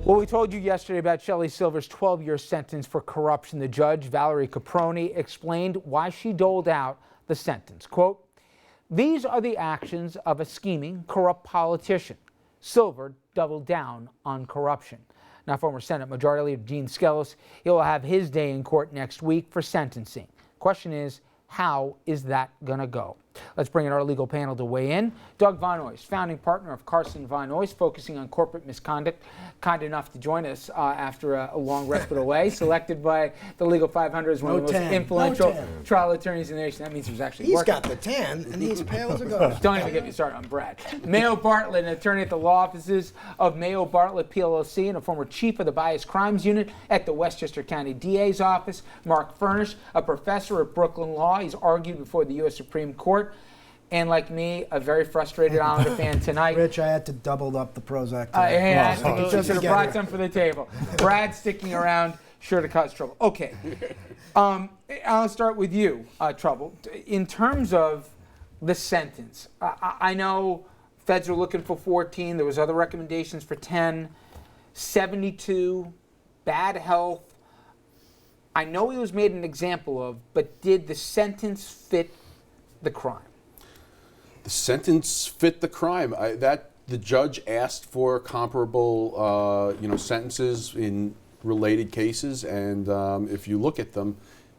Well, we told you yesterday about Shelley Silver's 12-year sentence for corruption. The judge, Valerie Caproni, explained why she doled out the sentence. Quote, "These are the actions of a scheming, corrupt politician." Silver doubled down on corruption. Now, former Senate Majority Leader Gene Skelos, he will have his day in court next week for sentencing. Question is, how is that going to go? Let's bring in our legal panel to weigh in. Doug Von Oys, founding partner of Carson Von Oys, focusing on corporate misconduct, kind enough to join us after a long respite away, selected by the Legal 500 as one of the most influential trial attorneys in the nation. That means he's actually working. He's got the tan, and he's pale as a ghost. Don't even get me started on Brad. Mayo Bartlett, an attorney at the law offices of Mayo Bartlett PLLC and a former chief of the Bias Crimes Unit at the Westchester County DA's office. Mark Furnish, a professor at Brooklyn Law. He's argued before the U.S. Supreme Court. And like me, a very frustrated Islander fan tonight. Rich, I had to double up the Prozac. Absolutely. Should have brought some for the table. Brad sticking around, sure to cause trouble. Okay. I'll start with you, Trouble. In terms of the sentence, I know feds are looking for 14. There was other recommendations for 10. 72, bad health. I know he was made an example of, but did the sentence fit the crime? The sentence fit the crime. The judge asked for comparable, sentences in related cases, and if you look at them,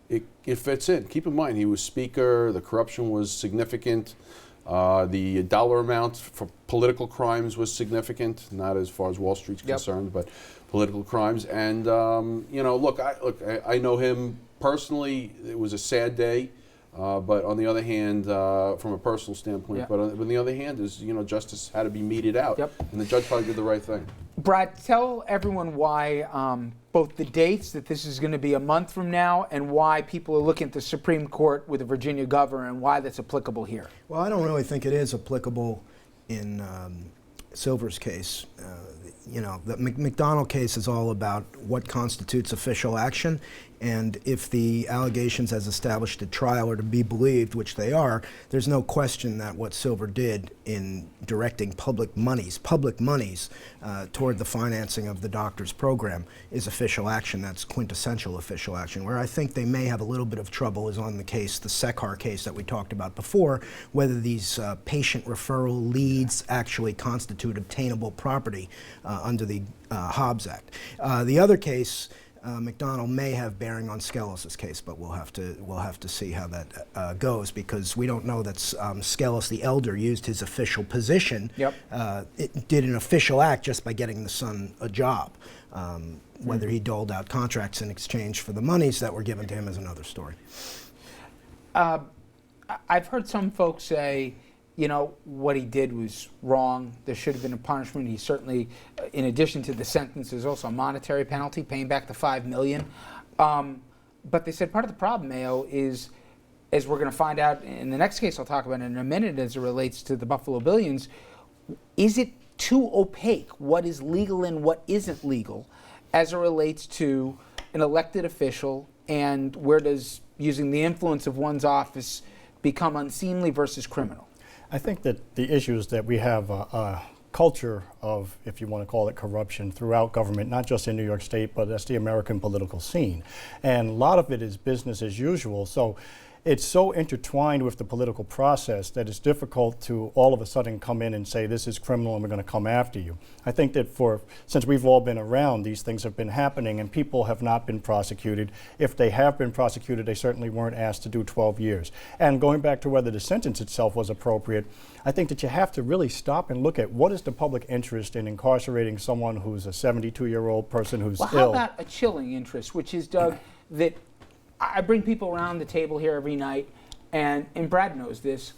it fits in. Keep in mind, he was speaker. The corruption was significant. The dollar amount for political crimes was significant, not as far as Wall Street's concerned, but political crimes. And I know him personally. It was a sad day. But on the other hand, from a personal standpoint, but on the other hand is, justice had to be meted out. And the judge probably did the right thing. Brad, tell everyone why both the dates, that this is going to be a month from now, and why people are looking at the Supreme Court with the Virginia governor and why that's applicable here. Well, I don't really think it is applicable in Silver's case. The McDonald case is all about what constitutes official action, and if the allegations as established at trial are to be believed, which they are, there's no question that what Silver did in directing public monies toward the financing of the doctor's program is official action. That's quintessential official action. Where I think they may have a little bit of trouble is on the case, the Sekhar case that we talked about before, whether these patient referral leads actually constitute obtainable property under the Hobbs Act. The other case, McDonald may have bearing on Skelos' case, but we'll have to see how that goes, because we don't know that Skelos the elder used his official position. It did an official act just by getting the son a job. Whether he doled out contracts in exchange for the monies that were given to him is another story. I've heard some folks say, what he did was wrong. There should have been a punishment. He certainly, in addition to the sentence, there's also a monetary penalty, paying back the $5 million. But they said part of the problem, Mayo, is, as we're going to find out in the next case I'll talk about in a minute as it relates to the Buffalo Billions, is it too opaque what is legal and what isn't legal as it relates to an elected official, and where does using the influence of one's office become unseemly versus criminal? I think that the issue is that we have a culture of, if you want to call it, corruption throughout government, not just in New York State, but that's the American political scene. And a lot of it is business as usual. So it's so intertwined with the political process that it's difficult to all of a sudden come in and say this is criminal and we're going to come after you. I think that since we've all been around, these things have been happening and people have not been prosecuted. If they have been prosecuted, they certainly weren't asked to do 12 years. And going back to whether the sentence itself was appropriate, I think that you have to really stop and look at what is the public interest in incarcerating someone who's a 72-year-old person who's ill. How about a chilling interest, which is, Doug, that I bring people around the table here every night, and Brad knows this,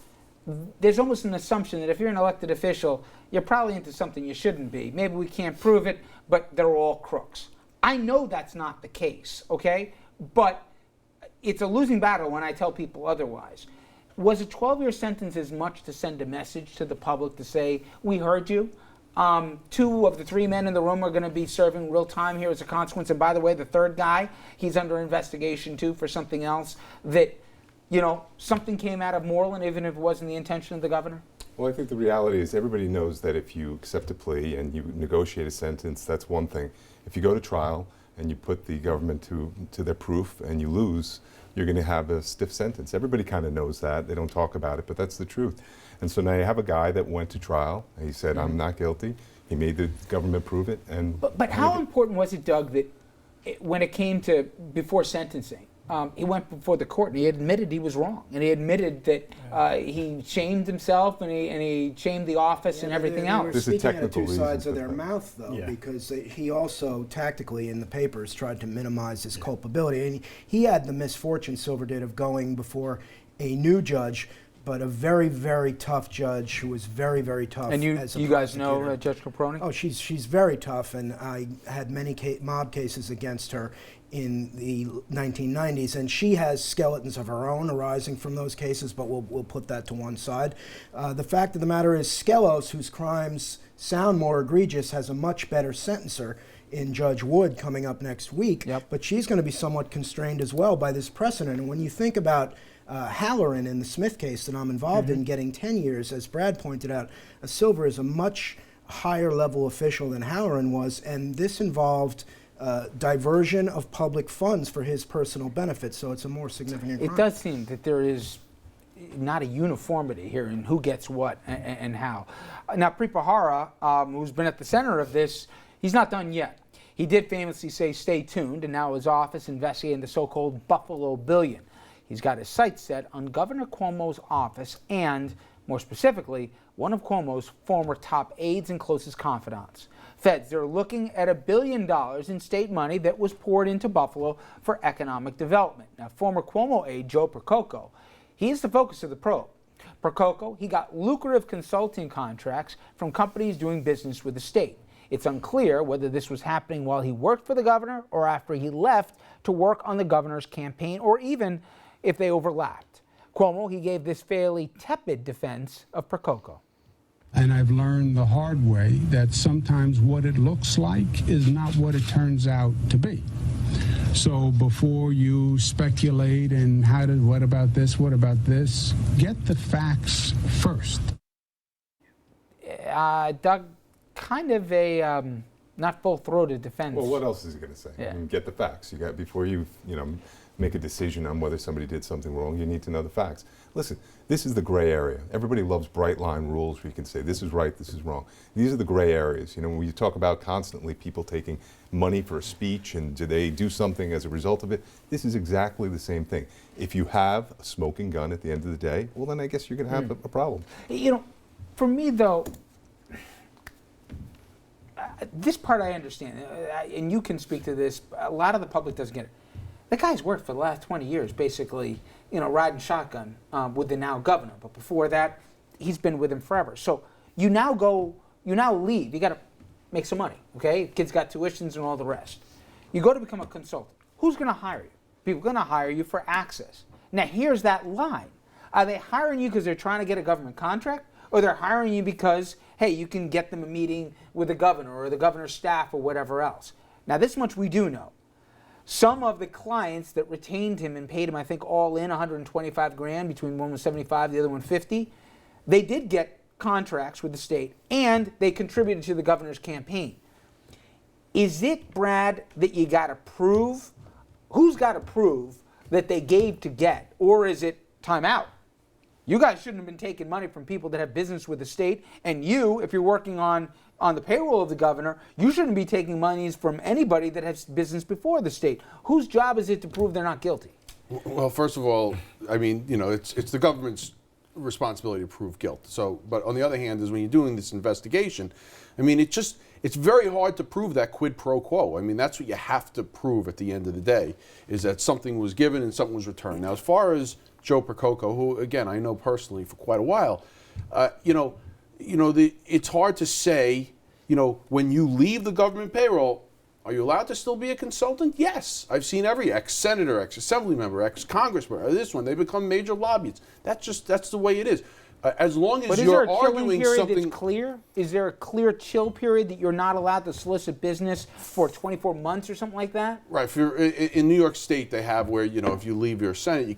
there's almost an assumption that if you're an elected official, you're probably into something you shouldn't be. Maybe we can't prove it, but they're all crooks. I know that's not the case, okay? But it's a losing battle when I tell people otherwise. Was a 12-year sentence as much to send a message to the public to say, we heard you? 2 of the 3 men in the room are going to be serving real time here as a consequence. And by the way, the third guy, he's under investigation too for something else. That, something came out of Moreland, even if it wasn't the intention of the governor? Well, I think the reality is everybody knows that if you accept a plea and you negotiate a sentence, that's one thing. If you go to trial and you put the government to their proof and you lose, you're going to have a stiff sentence. Everybody kind of knows that. They don't talk about it, but that's the truth. And so now you have a guy that went to trial. And he said, I'm not guilty. He made the government prove it. And But how important was it, Doug, that when it came to before sentencing, he went before the court and he admitted he was wrong, and he admitted that he shamed himself and he shamed the office and everything else. They're speaking out of two reason sides of for their that. mouth, though, because he also tactically in the papers tried to minimize his culpability. And he had the misfortune, Silver did, of going before a new judge, but a very, very tough judge who was very, very tough. And you guys know prosecutor. Judge Caproni? Oh, she's very tough, and I had many mob cases against her in the 1990s, and she has skeletons of her own arising from those cases, but we'll put that to one side. The fact of the matter is Skelos, whose crimes sound more egregious, has a much better sentencer in Judge Wood coming up next week, but she's going to be somewhat constrained as well by this precedent. And when you think about Halloran in the Smith case that I'm involved in getting 10 years, as Brad pointed out, Silver is a much higher level official than Halloran was, and this involved diversion of public funds for his personal benefit, so it's a more significant crime. It does seem that there is not a uniformity here in who gets what and how. Now, Pripahara, who's been at the center of this, he's not done yet. He did famously say, stay tuned, and now his office investigating the so-called Buffalo Billion. He's got his sights set on Governor Cuomo's office and, more specifically, one of Cuomo's former top aides and closest confidants. Feds, they're looking at $1 billion in state money that was poured into Buffalo for economic development. Now, former Cuomo aide Joe Percoco, he's the focus of the probe. Percoco, he got lucrative consulting contracts from companies doing business with the state. It's unclear whether this was happening while he worked for the governor or after he left to work on the governor's campaign, or even if they overlapped. Cuomo, he gave this fairly tepid defense of Percoco. And I've learned the hard way that sometimes what it looks like is not what it turns out to be. So before you speculate and what about this, get the facts first. Doug, kind of a not full-throated defense. Well, what else is he going to say? Yeah. I mean, get the facts. You got before you make a decision on whether somebody did something wrong. You need to know the facts. Listen, this is the gray area. Everybody loves bright line rules where you can say this is right, this is wrong. These are the gray areas. You know, when you talk about constantly people taking money for a speech and do they do something as a result of it, this is exactly the same thing. If you have a smoking gun at the end of the day, well, then I guess you're going to have a problem. You know, for me though, this part I understand, and you can speak to this. A lot of the public doesn't get it. The guy's worked for the last 20 years, basically, riding shotgun with the now governor. But before that, he's been with him forever. So you now leave. You got to make some money, okay? Kids got tuitions and all the rest. You go to become a consultant. Who's going to hire you? People are going to hire you for access. Now, here's that line. Are they hiring you because they're trying to get a government contract? Or they're hiring you because, hey, you can get them a meeting with the governor or the governor's staff or whatever else. Now, this much we do know. Some of the clients that retained him and paid him, I think, all in $125,000, between one was 75, the other one 50, they did get contracts with the state and they contributed to the governor's campaign. Is it, Brad, that you got to prove? Who's got to prove that they gave to get? Or is it time out? You guys shouldn't have been taking money from people that have business with the state. And you, if you're working on the payroll of the governor, you shouldn't be taking monies from anybody that has business before the state. Whose job is it to prove they're not guilty? Well, first of all, I mean, it's the government's responsibility to prove guilt. So, but on the other hand, is when you're doing this investigation, I mean, it's very hard to prove that quid pro quo. I mean, that's what you have to prove at the end of the day, is that something was given and something was returned. Now, as far as Joe Percoco, who, again, I know personally for quite a while, it's hard to say, when you leave the government payroll, are you allowed to still be a consultant? Yes. I've seen every ex-senator, ex-assembly member, ex-congressman, this one, they become major lobbyists. That's the way it is. As long as you're arguing something... That's clear? Is there a clear chill period that you're not allowed to solicit business for 24 months or something like that? Right. If you're, in New York State, they have where, if you leave your Senate, you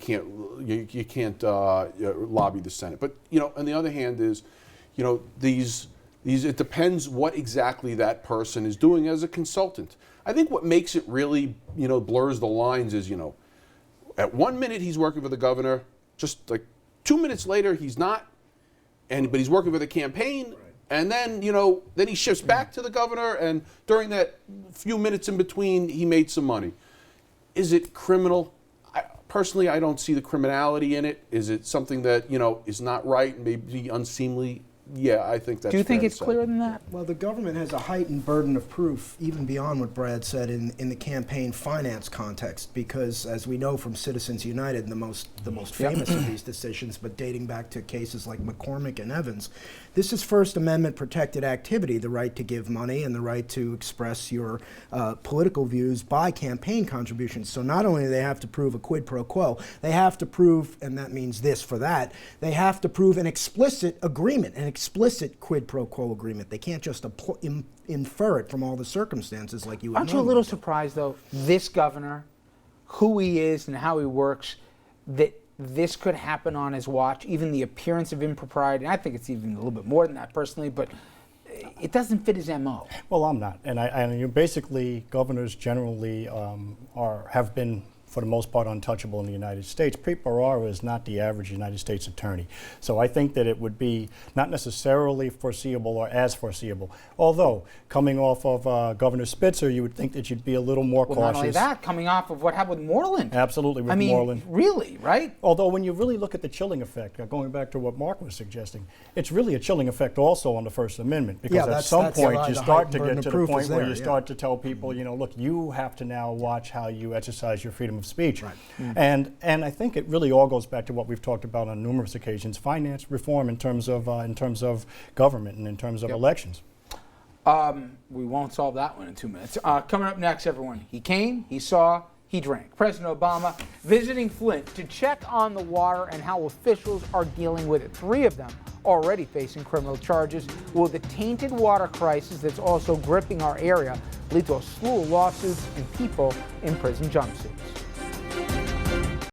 can't lobby the Senate. But, on the other hand is, you know, these it depends what exactly that person is doing as a consultant. I think what makes it really, you know, blurs the lines is, you know, at 1 minute he's working for the governor, just like 2 minutes later he's not, but he's working for the campaign, right. And then, you know, then he shifts back to the governor, and during that few minutes in between he made some money. Is it criminal? Personally, I don't see the criminality in it. Is it something that, you know, is not right and maybe unseemly? Yeah, I think that's. Do you think fair it's to say. clearer than that? Well, the government has a heightened burden of proof, even beyond what Brad said in the campaign finance context, because as we know from Citizens United, the most famous of these decisions, but dating back to cases like McCormick and Evans, this is First Amendment protected activity, the right to give money and the right to express your political views by campaign contributions. So not only do they have to prove a quid pro quo, they have to prove, and that means this for that, they have to prove an explicit agreement, an explicit quid pro quo agreement. They can't just infer it from all the circumstances like you would. Aren't you a little surprised, though, this governor, who he is and how he works, that this could happen on his watch, even the appearance of impropriety? And I think it's even a little bit more than that personally, but it doesn't fit his MO. Well, I'm not. And basically, governors generally have been, for the most part, untouchable in the United States. Preet Bharara is not the average United States attorney. So I think that it would be not necessarily foreseeable or as foreseeable. Although, coming off of Governor Spitzer, you would think that you'd be a little more cautious. Not only that, coming off of what happened with Moreland. Absolutely, with Moreland. Really, right? Although when you really look at the chilling effect, going back to what Mark was suggesting, it's really a chilling effect also on the First Amendment, because at some point you start to get to the point where you start to tell people, you know, look, you have to now watch how you exercise your freedom of speech. Right. And I think it really all goes back to what we've talked about on numerous occasions: finance reform in terms of government and in terms of elections. We won't solve that one in 2 minutes. Coming up next, everyone, he came, he saw, he drank. President Obama visiting Flint to check on the water and how officials are dealing with it. 3 of them already facing criminal charges. Will the tainted water crisis that's also gripping our area lead to a slew of lawsuits and people in prison jumpsuits?